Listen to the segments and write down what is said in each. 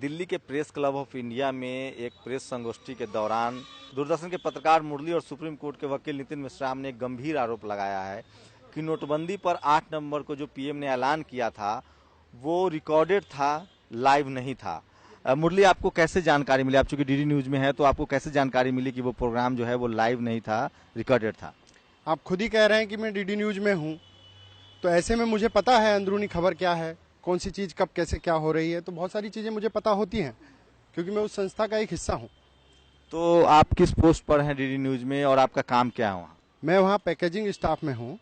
दिल्ली के press club of India में एक प्रेस संगोष्ठी के दौरान दूरदर्शन के पत्रकार मुरली और सुप्रीम कोर्ट के वकील नितिन मिश्राम ने एक गंभीर आरोप लगाया है कि नोटबंदी पर 8 नवंबर को जो पीएम ने ऐलान किया था वो रिकॉर्डेड था, लाइव नहीं था। मुरली, आपको कैसे जानकारी मिली? आप चूंकि डीडी न्यूज में है तो आपको कैसे जानकारी मिली कि वो प्रोग्राम जो है वो लाइव नहीं था, रिकॉर्डेड था? आप खुद ही कह रहे हैं कि मैं डीडी न्यूज में हूँ, तो ऐसे में मुझे पता है अंदरूनी खबर क्या है, कौन सी चीज़ कब कैसे क्या हो रही है। तो बहुत सारी चीज़ें मुझे पता होती हैं क्योंकि मैं उस संस्था का एक हिस्सा हूँ। तो आप किस पोस्ट पर हैं डीडी न्यूज में और आपका काम क्या है वहाँ? मैं वहाँ पैकेजिंग स्टाफ में हूँ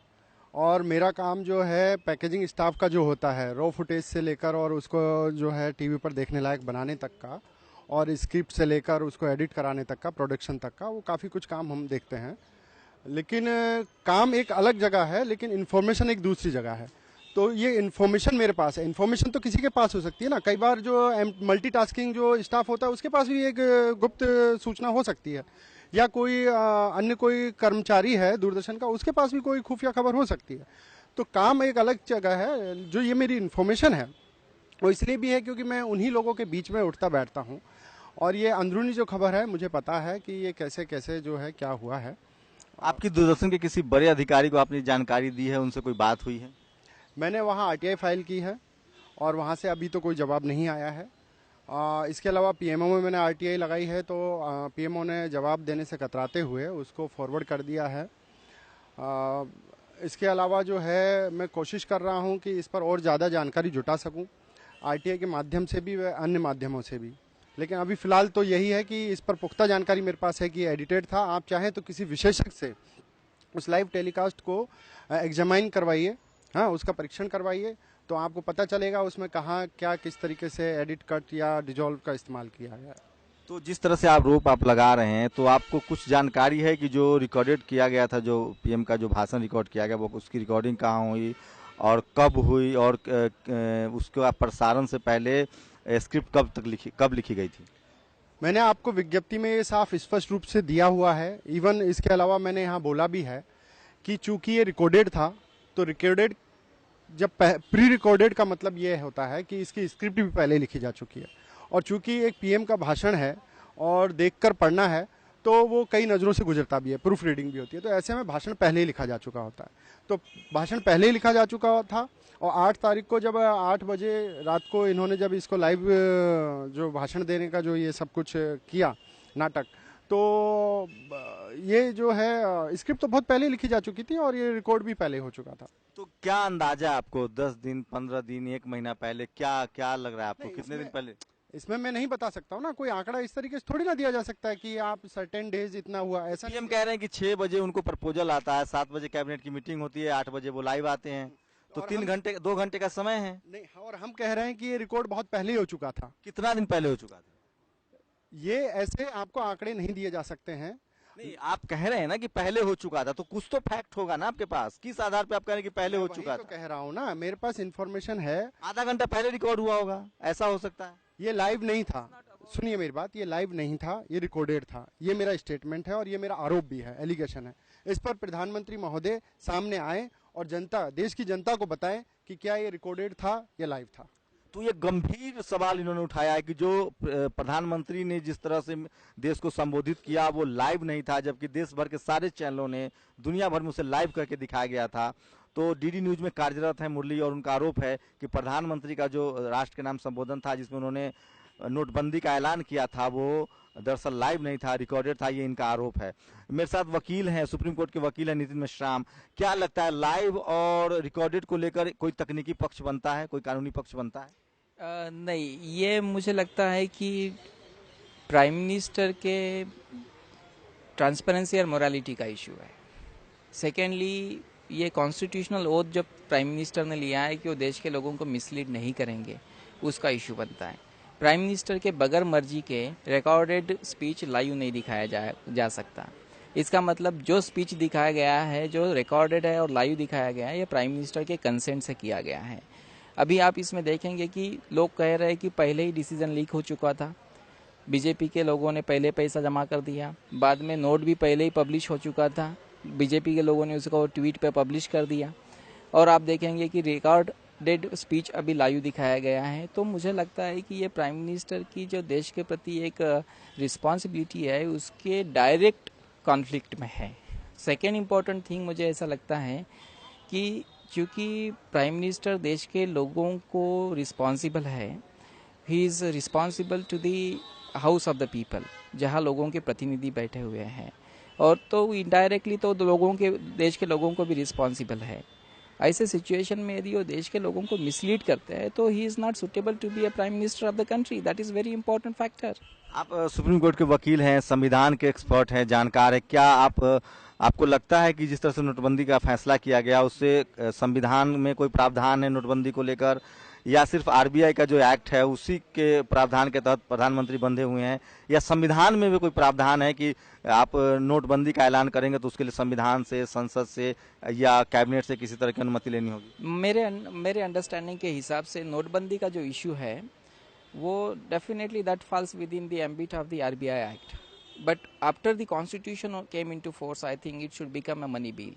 और मेरा काम जो है पैकेजिंग स्टाफ का जो होता है रॉ फुटेज से लेकर और उसको जो है टीवी पर देखने लायक बनाने तक का, और स्क्रिप्ट से लेकर उसको एडिट कराने तक का, प्रोडक्शन तक का, वो काफ़ी कुछ काम हम देखते हैं। लेकिन काम एक अलग जगह है लेकिन इन्फॉर्मेशन एक दूसरी जगह है। तो ये इन्फॉर्मेशन मेरे पास है। इन्फॉर्मेशन तो किसी के पास हो सकती है ना, कई बार जो मल्टीटास्किंग जो स्टाफ होता है उसके पास भी एक गुप्त सूचना हो सकती है, या कोई अन्य कोई कर्मचारी है दूरदर्शन का उसके पास भी कोई खुफिया खबर हो सकती है। तो काम एक अलग जगह है। जो ये मेरी इन्फॉर्मेशन है वो इसलिए भी है क्योंकि मैं उन्हीं लोगों के बीच में उठता बैठता हूँ और ये अंदरूनी जो खबर है मुझे पता है कि ये कैसे कैसे जो है क्या हुआ है। आपकी दूरदर्शन के किसी बड़े अधिकारी को आपने जानकारी दी है, उनसे कोई बात हुई है? मैंने वहाँ आरटीआई फाइल की है और वहाँ से अभी तो कोई जवाब नहीं आया है। इसके अलावा पीएमओ में मैंने आरटीआई लगाई है तो पीएमओ ने जवाब देने से कतराते हुए उसको फॉरवर्ड कर दिया है। इसके अलावा जो है मैं कोशिश कर रहा हूँ कि इस पर और ज़्यादा जानकारी जुटा सकूँ, आरटीआई के माध्यम से भी व अन्य माध्यमों से भी। लेकिन अभी फ़िलहाल तो यही है कि इस पर पुख्ता जानकारी मेरे पास है कि एडिटेड था। आप चाहें तो किसी विशेषज्ञ से उस लाइव टेलीकास्ट को एग्जामाइन करवाइए, हाँ, उसका परीक्षण करवाइए, तो आपको पता चलेगा उसमें कहाँ क्या किस तरीके से एडिट, कट या डिजॉल्व का इस्तेमाल किया है। तो जिस तरह से आरोप आप लगा रहे हैं तो आपको कुछ जानकारी है कि जो रिकॉर्डेड किया गया था, जो पीएम का जो भाषण रिकॉर्ड किया गया, वो उसकी रिकॉर्डिंग कहाँ हुई और कब हुई और उसके प्रसारण से पहले स्क्रिप्ट कब लिखी गई थी? मैंने आपको विज्ञप्ति में ये साफ स्पष्ट रूप से दिया हुआ है। इवन इसके अलावा मैंने यहाँ बोला भी है कि चूंकि ये रिकॉर्डेड था तो रिकॉर्डेड जब प्री रिकॉर्डेड का मतलब ये होता है कि इसकी स्क्रिप्ट भी पहले लिखी जा चुकी है, और चूंकि एक पीएम का भाषण है और देखकर पढ़ना है तो वो कई नज़रों से गुजरता भी है, प्रूफ रीडिंग भी होती है। तो ऐसे में भाषण पहले ही लिखा जा चुका होता है। तो भाषण पहले ही लिखा जा चुका था और 8 तारीख को जब 8 बजे रात को इन्होंने जब इसको लाइव जो भाषण देने का जो ये सब कुछ किया नाटक, तो ये जो है स्क्रिप्ट तो बहुत पहले लिखी जा चुकी थी और ये रिकॉर्ड भी पहले हो चुका था। तो क्या अंदाजा आपको 10 दिन, 15 दिन, 1 महीना पहले क्या लग रहा है आपको? कितने दिन पहले? इसमें मैं नहीं बता सकता हूँ ना, कोई आंकड़ा इस तरीके से थोड़ी ना दिया जा सकता है कि आप सर्टेन डेज इतना हुआ, ऐसा। पीएम कह रहे हैं कि 6 बजे उनको प्रपोजल आता है, 7 बजे कैबिनेट की मीटिंग होती है, 8 बजे वो लाइव आते हैं, तो 2 घंटे का समय है। नहीं, और हम कह रहे हैं कि ये रिकॉर्ड बहुत पहले हो चुका था। कितना दिन पहले हो चुका था? ये ऐसे आपको आंकड़े नहीं दिए जा सकते हैं। नहीं, आप कह रहे हैं ना कि पहले हो चुका था, तो कुछ तो फैक्ट होगा ना आपके पास। किस आधार पे आप कह रहे हैं कि पहले हो चुका था? तो कह रहा हूँ ना, मेरे पास इन्फॉर्मेशन है। आधा घंटा पहले रिकॉर्ड हुआ होगा, ऐसा हो सकता है। ये लाइव नहीं था, सुनिए मेरी बात, ये लाइव नहीं था, ये रिकॉर्डेड था। ये मेरा स्टेटमेंट है और ये मेरा आरोप भी है, एलिगेशन है। इस पर प्रधानमंत्री महोदय सामने आए और जनता, देश की जनता को बताएं कि क्या ये रिकॉर्डेड था या लाइव था। तो ये गंभीर सवाल इन्होंने उठाया है कि जो प्रधानमंत्री ने जिस तरह से देश को संबोधित किया वो लाइव नहीं था, जबकि देश भर के सारे चैनलों ने दुनिया भर में उसे लाइव करके दिखाया गया था। तो डीडी न्यूज में कार्यरत है मुरली और उनका आरोप है कि प्रधानमंत्री का जो राष्ट्र के नाम संबोधन था जिसमें उन्होंने नोटबंदी का ऐलान किया था वो दरअसल लाइव नहीं था, रिकॉर्डेड था। ये इनका आरोप है। मेरे साथ वकील हैं, सुप्रीम कोर्ट के वकील हैं नितिन मिश्राम। क्या लगता है, लाइव और रिकॉर्डेड को लेकर कोई तकनीकी पक्ष बनता है, कोई कानूनी पक्ष बनता है? नहीं, ये मुझे लगता है कि प्राइम मिनिस्टर के ट्रांसपेरेंसी और मोरालिटी का इशू है। सेकेंडली, ये कॉन्स्टिट्यूशनल ओथ जब प्राइम मिनिस्टर ने लिया है कि वो देश के लोगों को मिसलीड नहीं करेंगे, उसका इशू बनता है। प्राइम मिनिस्टर के बगैर मर्जी के रिकॉर्डेड स्पीच लाइव नहीं दिखाया जा सकता। इसका मतलब जो स्पीच दिखाया गया है, जो रिकॉर्डेड है और लाइव दिखाया गया है, ये प्राइम मिनिस्टर के कंसेंट से किया गया है। अभी आप इसमें देखेंगे कि लोग कह रहे हैं कि पहले ही डिसीजन लीक हो चुका था, बीजेपी के लोगों ने पहले पैसा जमा कर दिया, बाद में नोट भी पहले ही पब्लिश हो चुका था, बीजेपी के लोगों ने उसको ट्वीट पे पब्लिश कर दिया। और आप देखेंगे कि रिकॉर्ड डेड स्पीच अभी लाइव दिखाया गया है। तो मुझे लगता है कि ये प्राइम मिनिस्टर की जो देश के प्रति एक रिस्पॉन्सिबिलिटी है उसके डायरेक्ट कॉन्फ्लिक्ट में है। सेकेंड इम्पॉर्टेंट थिंग मुझे ऐसा लगता है कि क्योंकि प्राइम मिनिस्टर देश के लोगों को रिस्पॉन्सिबल है, he is responsible to the house of the people, जहाँ लोगों के प्रतिनिधि बैठे हुए हैं, और तो इनडायरेक्टली तो लोगों के देश के लोगों को भी रिस्पॉन्सिबल है। ऐसे सिचुएशन में यदि वो देश के लोगों को मिसलीड करते हैं तो he is not suitable to be a prime minister of the country. That is very important factor. आप सुप्रीम कोर्ट के वकील हैं, संविधान के एक्सपर्ट हैं, जानकार है, क्या आपको लगता है कि जिस तरह से नोटबंदी का फैसला किया गया उससे संविधान में कोई प्रावधान है नोटबंदी को लेकर, या सिर्फ आरबीआई का जो एक्ट है उसी के प्रावधान के तहत प्रधानमंत्री बंधे हुए हैं, या संविधान में भी कोई प्रावधान है कि आप नोटबंदी का ऐलान करेंगे तो उसके लिए संविधान से, संसद से या कैबिनेट से किसी तरह की अनुमति लेनी होगी? मेरे अंडरस्टैंडिंग के हिसाब से नोटबंदी का जो इशू है वो definitely that falls within the ambit of the RBI act, but after the constitution came into force I think it should become a money bill.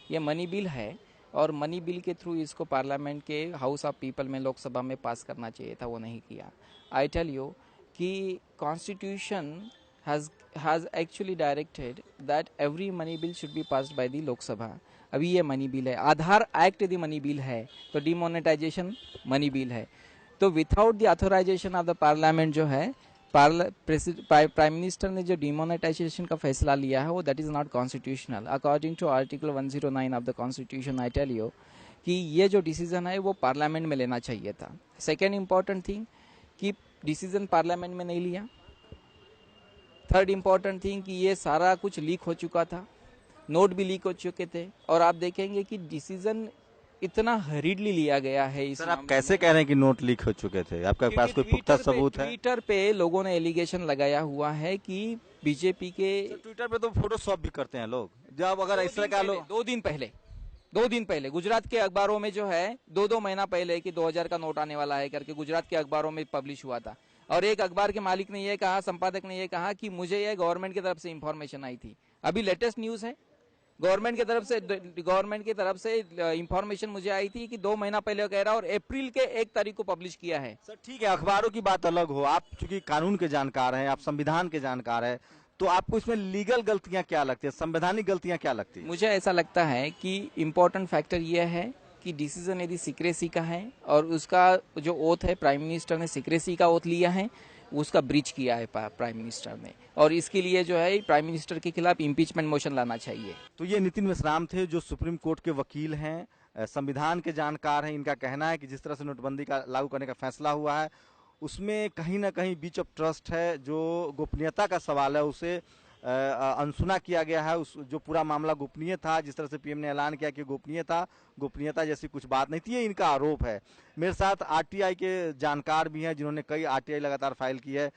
ये मनी बिल है और मनी बिल के through इसको parliament के house of people में, लोकसभा में पास करना चाहिए था, वो नहीं किया। आई टेल यू कि constitution has actually directed that every money bill should be passed by the Lok Sabha. अभी ये मनी बिल है, आधार एक्ट यदि मनी बिल है तो डिमोनेटाइजेशन मनी बिल है। तो without the authorisation of the parliament जो है, प्राइम मिनिस्टर ने जो डिमोनेटाइजेशन का फैसला लिया है वो that is not constitutional. According to article 109 of the constitution I tell you कि ये जो डिसीजन है वो पार्लियामेंट में लेना चाहिए था। सेकेंड इंपॉर्टेंट थिंग कि डिसीजन पार्लियामेंट में नहीं लिया। थर्ड इंपॉर्टेंट थिंग कि ये सारा कुछ लीक हो चुका था, नोट भी लीक हो चुके थे, और आप देखेंगे कि डिसीजन इतना हरीडली लिया गया है। इस सर आप कैसे कह रहे हैं कि नोट लीक हो चुके थे? आपके पास कोई पुख्ता सबूत है? ट्विटर पे लोगों ने एलिगेशन लगाया हुआ है कि बीजेपी के ट्विटर पे तो फोटोशॉप भी करते हैं लोग। जब अगर इस तरह का लोग 2 दिन पहले गुजरात के अखबारों में जो है 2 महीना पहले कि 2000 का नोट आने वाला है करके गुजरात के अखबारों में पब्लिश हुआ था, और एक अखबार के मालिक ने यह कहा, संपादक ने यह कहा कि मुझे यह गवर्नमेंट की तरफ से इंफॉर्मेशन आई थी। अभी लेटेस्ट न्यूज है, गवर्नमेंट की तरफ से इंफॉर्मेशन मुझे आई थी कि 2 महीना पहले कह रहा, और अप्रैल के 1 तारीख को पब्लिश किया है। सर ठीक है, अखबारों की बात अलग हो, आप चूंकि कानून के जानकार हैं, आप संविधान के जानकार हैं, तो आपको इसमें लीगल गलतियां क्या लगती है, संवैधानिक गलतियां क्या लगती है? मुझे ऐसा लगता है कि इम्पोर्टेंट फैक्टर यह है कि डिसीजन यदि सीक्रेसी का है और उसका जो ओथ है, प्राइम मिनिस्टर ने सीक्रेसी का ओथ लिया है, उसका ब्रीच किया है प्राइम मिनिस्टर ने, और इसके लिए जो है प्राइम मिनिस्टर के खिलाफ इम्पीचमेंट मोशन लाना चाहिए। तो ये नितिन मिश्राम थे जो सुप्रीम कोर्ट के वकील हैं, संविधान के जानकार हैं। इनका कहना है कि जिस तरह से नोटबंदी का लागू करने का फैसला हुआ है उसमें कहीं ना कहीं बीच ऑफ ट्रस्ट है, जो गोपनीयता का सवाल है उसे अनसुना किया गया है। उस जो पूरा मामला गोपनीय था, जिस तरह से पीएम ने ऐलान किया कि गोपनीय था, गोपनीयता जैसी कुछ बात नहीं थी, ये इनका आरोप है। मेरे साथ आरटीआई के जानकार भी हैं जिन्होंने कई आरटीआई लगातार फाइल की है।